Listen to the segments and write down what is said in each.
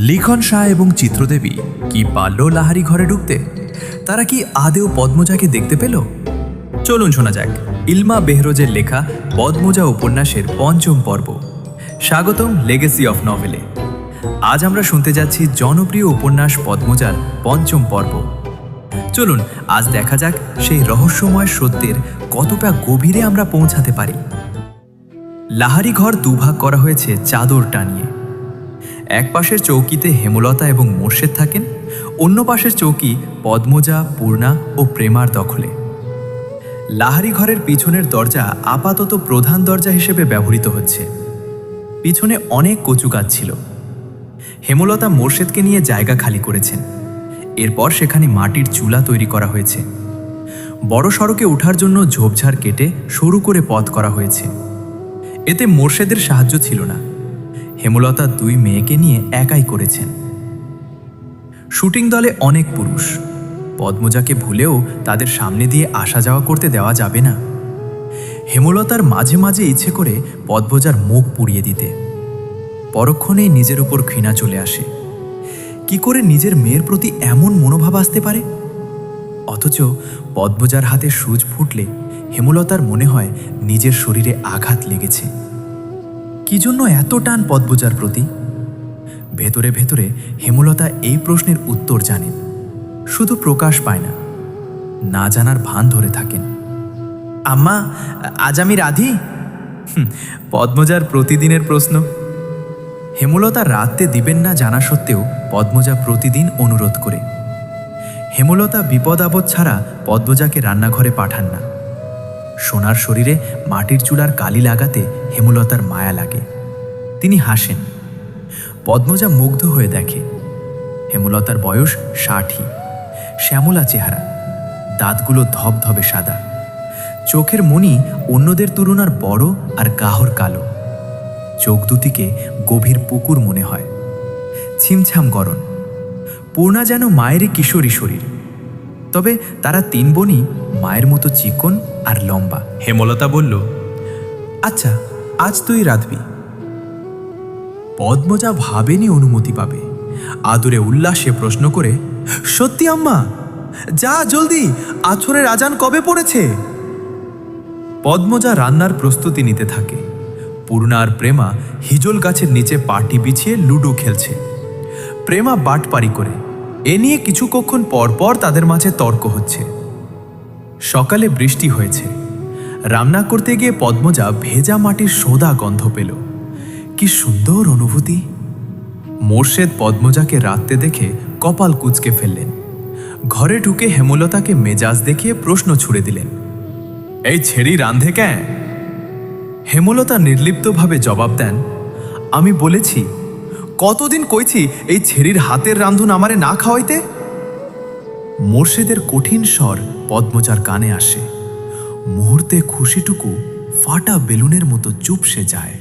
লিখন শাহ এবং চিত্রদেবী কি পারল লাহারি ঘরে ঢুকতে? তারা কি আদেও পদ্মজাকে দেখতে পেল? চলুন শোনা যাক ইলমা বেহরোজের লেখা পদ্মজা উপন্যাসের পঞ্চম পর্ব। স্বাগতম লেগেসি অফ নভেলে। আজ আমরা শুনতে যাচ্ছি জনপ্রিয় উপন্যাস পদ্মজার পঞ্চম পর্ব। চলুন আজ দেখা যাক সেই রহস্যময় সত্যের কতটা গভীরে আমরা পৌঁছাতে পারি। লাহারি ঘর দুভাগ করা হয়েছে চাদর টানিয়ে। এক পাশের চৌকিতে হেমলতা এবং মোর্শেদ থাকেন, অন্য পাশের চৌকি পদ্মজা, পূর্ণা ও প্রেমার দখলে। লাহারি ঘরের পিছনের দরজা আপাতত প্রধান দরজা হিসেবে ব্যবহৃত হচ্ছে। পিছনে অনেক কচু গাছ ছিল। হেমলতা মোর্শেদকে নিয়ে জায়গা খালি করেছেন। এরপর সেখানে মাটির চুলা তৈরি করা হয়েছে। বড় সড়কে ওঠার জন্য ঝোপঝাড় কেটে সরু করে পথ করা হয়েছে। এতে মোর্শেদের সাহায্য ছিল না। হেমলতা দুই মেয়েকে নিয়ে একাই করেছেন। শুটিং দলে অনেক পুরুষ। পদ্মজাকে ভুলেও তাদের সামনে দিয়ে আসা যাওয়া করতে দেওয়া যাবে না। হেমলতার মাঝে মাঝে ইচ্ছে করে পদ্মজার মুখ পুড়িয়ে দিতে। পরক্ষণেই নিজের উপর ঘৃণা চলে আসে। কি করে নিজের মেয়ের প্রতি এমন মনোভাব আসতে পারে? অথচ পদ্মজার হাতে সূচ ফুটলে হেমলতার মনে হয় নিজের শরীরে আঘাত লেগেছে। কি জন্য এত টান পদ্মজার প্রতি? ভেতরে ভেতরে হেমলতা এই প্রশ্নের উত্তর জানেন, শুধু প্রকাশ পায় না, না জানার ভান ধরে থাকেন। আম্মা, আজ আমি রাধি? পদ্মজার প্রতিদিনের প্রশ্ন। হেমলতা রাঁধতে দিবেন না জানা সত্ত্বেও পদ্মজা প্রতিদিন অনুরোধ করে। হেমলতা বিপদ আপদ ছাড়া পদ্মজাকে রান্নাঘরে পাঠান না। সোনার শরীরে মাটির চুলার কালি লাগাতে হেমলতার মায়া লাগে। তিনি হাসেন। পদ্মজা মুগ্ধ হয়ে দেখে। হেমলতার বয়স ৬০। শ্যামলা চেহারা, দাঁতগুলো ধবধবে সাদা, চোখের মণি অন্যদের তুলনার বড় আর গাহর কালো। চোখ দুটিকে গভীর পুকুর মনে হয়। ছিমছাম গরম। পূর্ণা যেন মায়েরই কিশোরী শরীর। তবে তারা তিন বোনই মায়ের মতো চিকন আর লম্বা। হেমলতা বলল, আচ্ছা আজ তুই রাঁধবি। পদ্মজা ভাবেনি অনুমতি পাবে। আদুরে উল্লাসে প্রশ্ন করে, সত্যি আম্মা? যা জলদি, আছরের আজান কবে পড়েছে? পদ্মজা রান্নার প্রস্তুতি নিতে থাকে। পূর্ণা আর প্রেমা হিজল গাছের নিচে পাটি বিছিয়ে লুডো খেলছে। প্রেমা বাটপারি করে। এ নিয়ে কিছুক্ষণ পর পর তাদের মাঝে তর্ক হচ্ছে। সকালে বৃষ্টি হয়েছে। রান্না করতে গিয়ে পদ্মজা ভেজা মাটির সোদা গন্ধ পেল। কি সুন্দর অনুভূতি! মোর্শেদ পদ্মজাকে রাঁধতে দেখে কপাল কুঁচকে ফেললেন। ঘরে ঢুকে হেমলতাকে মেজাজ দেখিয়ে প্রশ্ন ছুড়ে দিলেন, এই ছেড়ি রাঁধে কেন? হেমলতা নির্লিপ্তভাবে জবাব দেন, আমি বলেছি, কতদিন কইছি এই ছেড়ির হাতের রান্ধুন আমারে না খাওয়াইতে? মোর্শেদের কঠিন স্বর পদ্মজার কানে আসে। মুহূর্তে খুশিটুকু ফাটা বেলুনের মতো চুপসে যায়।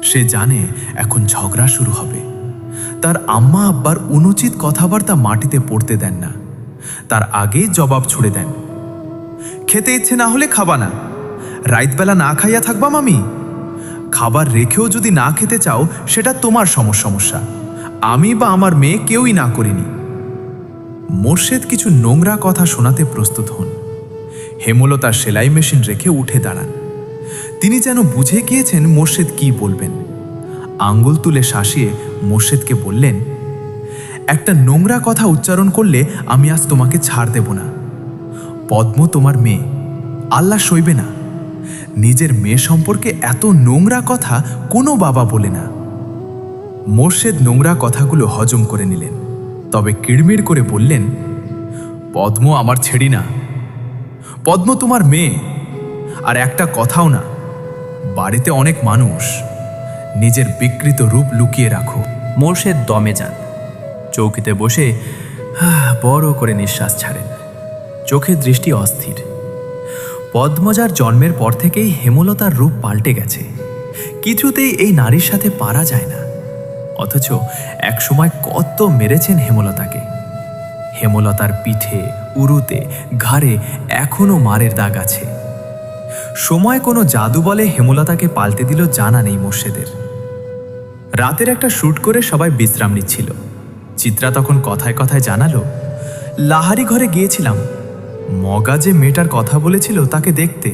সে জানে এখন ঝগড়া শুরু হবে। তার আম্মা আব্বার অনুচিত কথাবার্তা মাটিতে পড়তে দেন না। তার আগে জবাব ছুড়ে দেন, খেতে ইচ্ছে না হলে খাবা না। রাইতবেলা না খাইয়া থাকবা মামি? খাবার রেখেও যদি না খেতে চাও সেটা তোমার সমস্যা। আমি বা আমার মেয়ে কেউই না করিনি। মোর্শেদ কিছু নোংরা কথা শোনাতে প্রস্তুত হন। হেমলতার সেলাই মেশিন রেখে উঠে দাঁড়ান। তিনি যেন বুঝে গিয়েছেন মোর্শেদ কি বলবেন। আঙ্গুল তুলে শাসিয়ে মোর্শেদকে বললেন, একটা নোংরা কথা উচ্চারণ করলে আমি আজ তোমাকে ছাড় দেব না। পদ্ম তোমার মেয়ে, আল্লাহ সইবে না। নিজের মেয়ে সম্পর্কে এত নোংরা কথা কোনো বাবা বলে না। মোর্শেদ নোংরা কথাগুলো হজম করে নিলেন, তবে কিড়মিড় করে বললেন, পদ্ম আমার ছেড়ি না। পদ্ম তোমার মেয়ে। আর একটা কথাও না, বাড়িতে অনেক মানুষ। নিজের বিকৃত রূপ লুকিয়ে রাখো। মোর্শেদ দমে যান। চৌকিতে বসে বড় করে নিঃশ্বাস ছাড়েন। চোখের দৃষ্টি অস্থির। পদ্মজার জন্মের পর থেকেই হেমলতার রূপ পাল্টে গেছে। কিছুতেই এই নারীর সাথে পারা যায় না। অথচ একসময় কত মেরেছেন হেমলতাকে। হেমলতার পিঠে, উরুতে, ঘাড়ে এখনো মারের দাগ আছে। সময় কোনো জাদু বলে হেমলতাকে পাল্টে দিল জানা নেই মোর্শেদের। রাতের একটা শ্যুট করে সবাই বিশ্রাম নিচ্ছিল। চিত্রা তখন কথায় কথায় জানালো, লাহারি ঘরে গিয়েছিলাম, মগা যে মেয়েটার কথা বলেছিল তাকে দেখতে।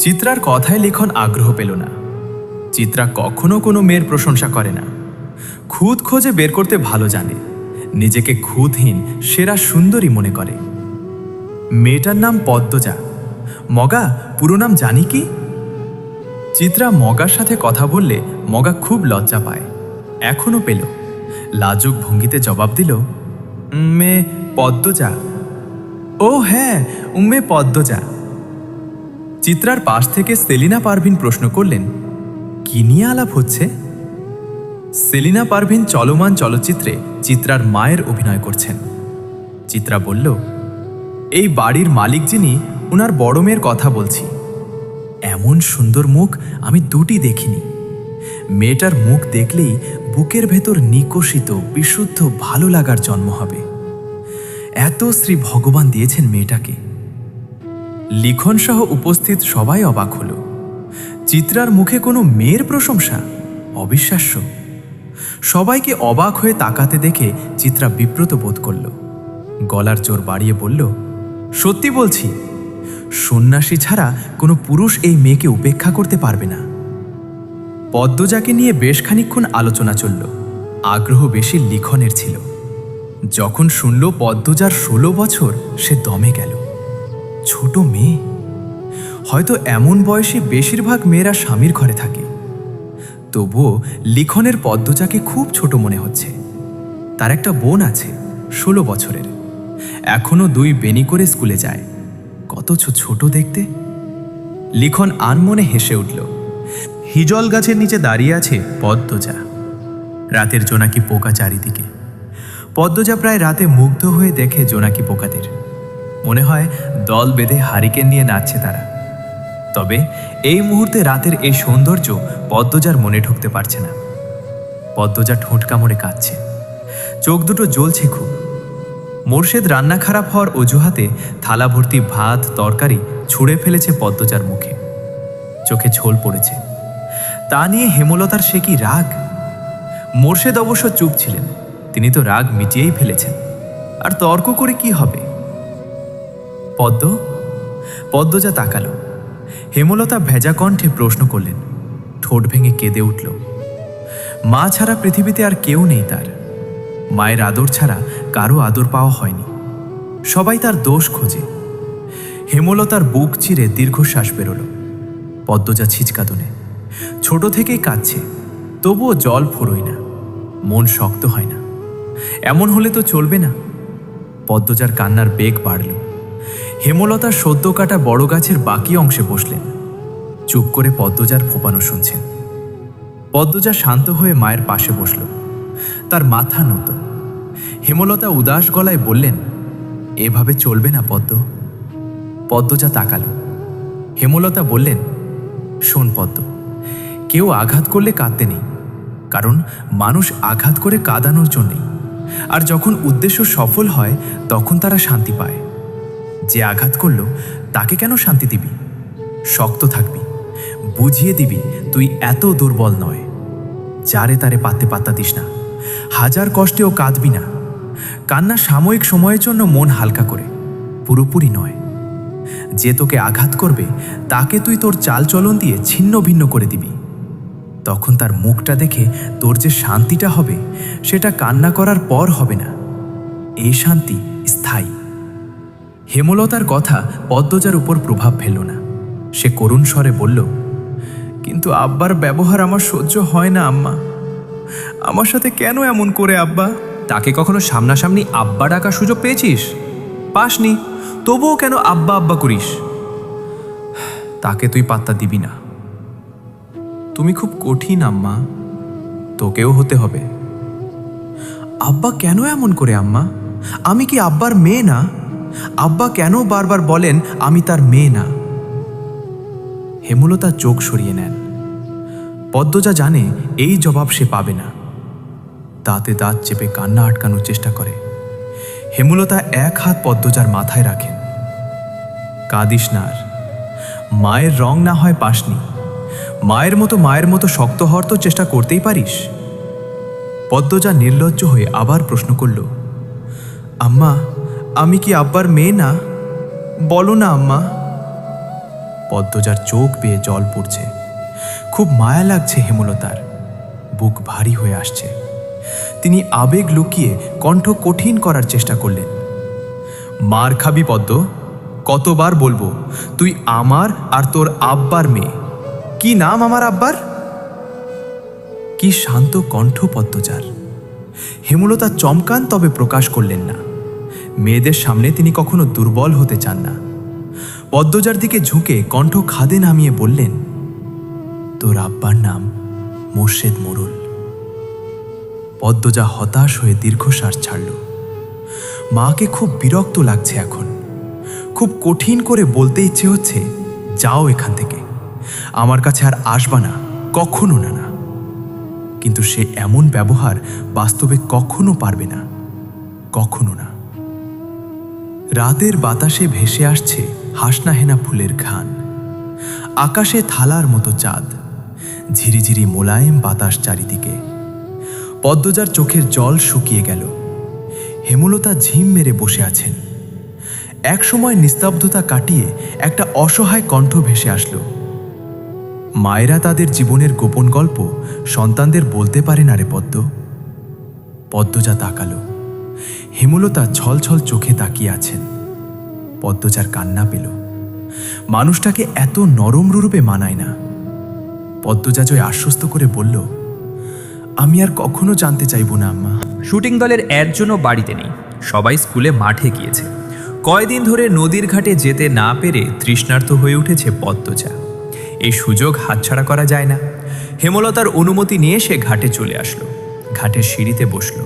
চিত্রার কথায় লিখন আগ্রহ পেল না। চিত্রা কখনো কোনো মেয়ের প্রশংসা করে না, খুদ খোঁজে বের করতে ভালো জানে, নিজেকে খুদহীন সেরা সুন্দরী মনে করে। মেয়েটার নাম পদ্মজা। মগা পুরো নাম জানি কি? চিত্রা মগার সাথে কথা বললে মগা খুব লজ্জা পায়, এখনো পেল। লাজুক ভঙ্গিতে জবাব দিল, মেয়ে পদ্মজা। ও হ্যাঁ, মেয়ে পদ্মজা। চিত্রার পাশ থেকে সেলিনা পারভিন প্রশ্ন করলেন, কি নিয়ে আলাপ হচ্ছে? সেলিনা পারভিন চলমান চলচ্চিত্রে চিত্রার মায়ের অভিনয় করছেন। চিত্রা বলল, এই বাড়ির মালিক যিনি, ওনার বড় মেয়ের কথা বলছি। এমন সুন্দর মুখ আমি দুটি দেখিনি। মেয়েটার মুখ দেখলেই বুকের ভেতর নিকষিত বিশুদ্ধ ভালো লাগার জন্ম হবে। এত শ্রী ভগবান দিয়েছেন মেয়েটাকে। লিখন সহ উপস্থিত সবাই অবাক হল। চিত্রার মুখে কোনো মেয়ের প্রশংসা, অবিশ্বাস্য। সবাইকে অবাক হয়ে তাকাতে দেখে চিত্রা বিব্রত বোধ করল। গলার জোর বাড়িয়ে বলল, সত্যি বলছি, সন্ন্যাসী ছাড়া কোনো পুরুষ এই মেয়েকে উপেক্ষা করতে পারবে না। পদ্মজাকে নিয়ে বেশ খানিকক্ষণ আলোচনা চলল। আগ্রহ বেশি লিখনের ছিল। যখন শুনল পদ্মজার 16 বছর, সে দমে গেল। ছোট মেয়ে, হয়তো এমন বয়সী বেশিরভাগ মেয়েরা স্বামীর ঘরে থাকে। তবুও লিখনের পদ্মজাকে খুব ছোট মনে হচ্ছে। তার একটা বোন আছে 16 বছরের, এখনো 2 বেনি করে স্কুলে যায়। কত ছোট দেখতে। লিখন আনমনে হেসে উঠল। হিজল গাছের নিচে দাঁড়িয়ে আছে পদ্মজা। রাতের জোনাকি পোকা চারিদিকে। পদ্মজা প্রায় রাতে মুগ্ধ হয়ে দেখে জোনাকি পোকাদের। মনে হয় দল বেঁধে হারিকেন নিয়ে নাচছে তারা। তবে এই মুহূর্তে রাতের এই সৌন্দর্য পদ্মজার মনে ঢুকতে পারছে না। পদ্মজা ঠোঁট কামড়ে কাঁদছে, চোখ দুটো জ্বলছে খুব। মোর্শেদ রান্না খারাপ হওয়ার অজুহাতে থালা ভর্তি ভাত তরকারি ছুঁড়ে ফেলেছে পদ্মজার মুখে। চোখে ঝোল পড়েছে। তা নিয়ে হেমলতার সে কি রাগ! মোর্শেদ অবশ্য চুপ ছিলেন, তিনি তো রাগ মিটিয়েই ফেলেছেন। আর তর্ক করে কি হবে? পদ্মজা তাকালো। হেমলতা ভেজা কণ্ঠে প্রশ্ন করলেন। ঠোঁট ভেঙে কেঁদে উঠল। মা ছাড়া পৃথিবীতে আর কেউ নেই তার। মায়ের আদর ছাড়া কারো আদর পাওয়া হয়নি। সবাই তার দোষ খোঁজে। হেমলতার বুক চিরে দীর্ঘশ্বাস বেরোল। পদ্মজা ছিচকাদনে। ছোট থেকেই কাঁদছে, তবুও জল ফোরোয় না, মন শক্ত হয় না। এমন হলে তো চলবে না। পদ্মজার কান্নার বেগ বাড়ল। হেমলতার সদ্য কাটা বড় গাছের বাকি অংশে বসলেন। চুপ করে পদ্মজার ফোপানো শুনছেন। পদ্মজা শান্ত হয়ে মায়ের পাশে বসল। তার মাথা নত। হেমলতা উদাস গলায় বললেন, এভাবে চলবে না পদ্ম। পদ্মজা তাকালো। হেমলতা বললেন, শোন পদ্ম, কেউ আঘাত করলে কাঁদতে নেই, কারণ মানুষ আঘাত করে কাঁদানোর জন্যেই। আর যখন উদ্দেশ্য সফল হয় তখন তারা শান্তি পায়। যে আঘাত করল তাকে কেন শান্তি দিবি? শক্ত থাকবি, বুঝিয়ে দিবি তুই এত দুর্বল নয়। যারে তারে পাত্তা দিস না। হাজার কষ্টেও কাঁদবি না। কান্না সাময়িক সময়ের জন্য মন হালকা করে, পুরোপুরি নয়। যে তোকে আঘাত করবে তাকে তুই তোর চালচলন দিয়ে ছিন্ন ভিন্ন করে দিবি। তখন তার মুখটা দেখে তোর যে শান্তিটা হবে সেটা কান্না করার পর হবে না। এই শান্তি স্থায়ী। হেমলতার কথা পদ্মজার উপর প্রভাব ফেলল না। সে করুণ স্বরে বলল, কিন্তু আব্বার ব্যবহার আমার সহ্য হয় না আম্মা। আমার সাথে কেন এমন করে আব্বা? তাকে কখনো সামনাসামনি আব্বা ডাকার সুযোগ পেয়েছিস? পাসনি, তবুও কেন আব্বা আব্বা করিস? তাকে তুই পাত্তা দিবি না। তুমি খুব কঠিন আম্মা, তোকেও হতে হবে। আব্বা কেন এমন করে আম্মা? আমি কি আব্বার মেয়ে না? আব্বা কেন বারবার বলেন আমি তার মেয়ে না? হেমলতা চোখ সরিয়ে নেন। পদ্মজা জানে এই জবাব সে পাবে না। দাঁতে দাঁত চেপে কান্না আটকানোর চেষ্টা করে। হেমলতা এক হাত পদ্মজার মাথায় রাখেন। কাঁদিস না আর। মায়ের রং না হয় পাসনি, মায়ের মতো শক্ত হওয়ার তো চেষ্টা করতেই পারিস। পদ্মজা নির্লজ্জ হয়ে আবার প্রশ্ন করল, আম্মা, আমি কি আব্বার মেয়ে না? বলো না আম্মা। পদ্মজার চোখ বেয়ে জল পড়ছে। খুব মায়া লাগছে হেমলতার। বুক ভারী হয়ে আসছে। তিনি আবেগ লুকিয়ে কণ্ঠ কঠিন করার চেষ্টা করলেন। মার খাবি পদ্ম, কতবার বলবো তুই আমার আর তোর আব্বার মেয়ে। কি নাম আমার আব্বার? কি শান্ত কণ্ঠ পদ্মজার। হেমলতা চমকান, তবে প্রকাশ করলেন না। মেয়েদের সামনে তিনি কখনো দুর্বল হতে চান না। পদ্মজার দিকে ঝুঁকে কণ্ঠ খাদে নামিয়ে বললেন, তোর আব্বার নাম মোর্শেদ মোড়ল। পদ্মজা হতাশ হয়ে দীর্ঘশ্বাস ছাড়ল। মাকে খুব বিরক্ত লাগছে এখন। খুব কঠিন করে বলতে ইচ্ছে হচ্ছে, যাও এখান থেকে, আমার কাছে আর আসবা না, কখনো না। না, কিন্তু সে এমন ব্যবহার বাস্তবে কখনো পারবে না, কখনো না। রাতের বাতাসে ভেসে আসছে হাসনাহেনা ফুলের ঘ্রাণ। আকাশে থালার মতো চাঁদ, ঝিরিঝিরি মোলায়েম বাতাস চারিদিকে। পদ্মজার চোখের জল শুকিয়ে গেল। হেমলতা ঝিম মেরে বসে আছেন। একসময় নিস্তব্ধতা কাটিয়ে একটা অসহায় কণ্ঠ ভেসে আসলো। মায়েরা তাদের জীবনের গোপন গল্প সন্তানদের বলতে পারে না রে পদ্ম। পদ্মজা তাকালো। হেমলতা ছলছল চোখে তাকিয়ে আছেন। পদ্মজার কান্না পেল। মানুষটাকে এত নরম রূপে মানায় না। পদ্মজা জয় আশ্বস্ত করে বলল, আমি আর কখনো জানতে চাইব না আম্মা। শুটিং দলের একজনও বাড়িতে নেই, সবাই স্কুলে মাঠে গিয়েছে। কয়দিন ধরে নদীর ঘাটে যেতে না পেরে তৃষ্ণার্ত হয়ে উঠেছে পদ্মজা। এই সুযোগ হাতছাড়া করা যায় না। হেমলতার অনুমতি নিয়ে সে ঘাটে চলে আসলো। ঘাটের সিঁড়িতে বসলো।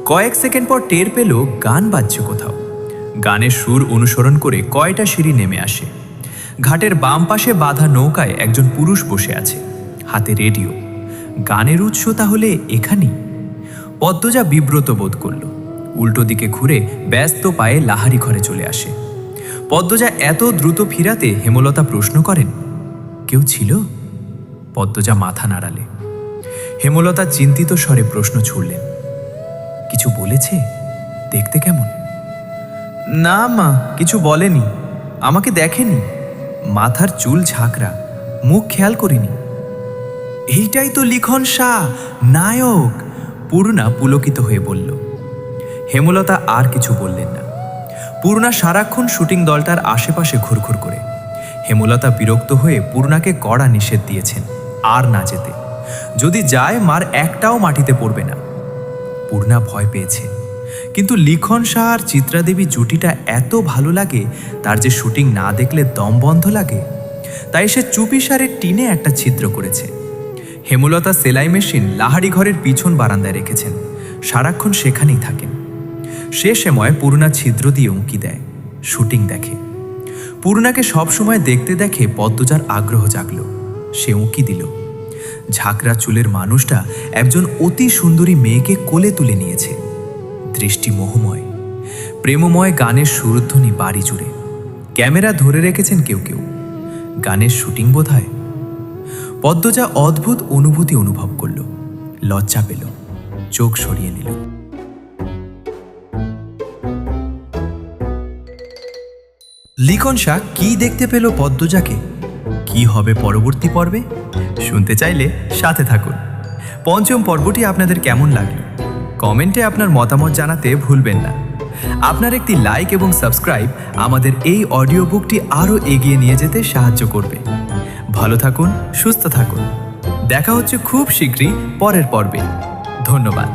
কয়েক সেকেন্ড পর টের পেল গান বাজছে কোথাও। গানের সুর অনুসরণ করে কয়টা সিঁড়ি নেমে আসে। ঘাটের বাম পাশে বাঁধা নৌকায় একজন পুরুষ বসে আছে, হাতে রেডিও। গানের উৎস তাহলে এখানেই। পদ্মজা বিব্রত বোধ করল। উল্টো দিকে ঘুরে ব্যস্ত পায়ে লাহারি ঘরে চলে আসে। পদ্মজা এত দ্রুত ফিরাতে হেমলতা প্রশ্ন করেন, কেউ ছিল? পদ্মজা মাথা নাড়ালে। হেমলতা চিন্তিত স্বরে প্রশ্ন ছুড়লেন, কিছু বলেছে? দেখতে কেমন? না মা, কিছু বলেনি। আমাকে দেখেনি। মাথার চুল ঝাঁকড়া, মুখ খেয়াল করিনি। এইটাই তো লিখন শাহ, নায়ক, পূর্ণা পুলকিত হয়ে বলল। হেমলতা আর কিছু বললেন না। পূর্ণা সারাক্ষণ শুটিং দলটার আশেপাশে ঘুরঘুর করে। হেমলতা বিরক্ত হয়ে পূর্ণাকে কড়া নিষেধ দিয়েছেন আর না যেতে। যদি যায় মার একটাও মাটিতে পড়বে না। পূর্ণা ভয় পেয়েছে, কিন্তু লিখন শাহ আর চিত্রাদেবী জুটিটা এত ভালো লাগে তার যে শুটিং না দেখলে দম বন্ধ লাগে। তাই সে চুপিসারে টিনে একটা ছিদ্র করেছে। হেমলতা সেলাই মেশিন লাহারি ঘরের পিছন বারান্দায় রেখেছেন, সারাক্ষণ সেখানেই থাকেন। সে সময় পূর্ণা ছিদ্র দিয়ে উঁকি দেয়, শুটিং দেখে। পূর্ণাকে সবসময় দেখতে দেখে পদ্মজার আগ্রহ জাগল। সে উঁকি দিল। ঝাঁকড়া চুলের মানুষটা একজন অতি সুন্দরী মেয়েকে কোলে তুলে নিয়েছে। দৃষ্টি মোহময়, প্রেমময় গানের সুরধ্বনি বাড়ি জুড়ে। ক্যামেরা ধরে রেখেছেন কেউ কেউ। গানের শুটিং বোধহয়। পদ্মজা অদ্ভুত অনুভূতি অনুভব করল, লজ্জা পেল, চোখ সরিয়ে নিল। লিখন শাহ কি দেখতে পেল পদ্মজাকে? কি হবে পরবর্তী পর্বে? শুনতে চাইলে সাথে থাকুন। পঞ্চম পর্বটি আপনাদের কেমন লাগলো কমেন্টে আপনার মতামত জানাতে ভুলবেন না। আপনার একটি লাইক এবং সাবস্ক্রাইব আমাদের এই অডিও বুকটি আরও এগিয়ে নিয়ে যেতে সাহায্য করবে। ভালো থাকুন, সুস্থ থাকুন। দেখা হচ্ছে খুব শীঘ্রই পরের পর্বে। ধন্যবাদ।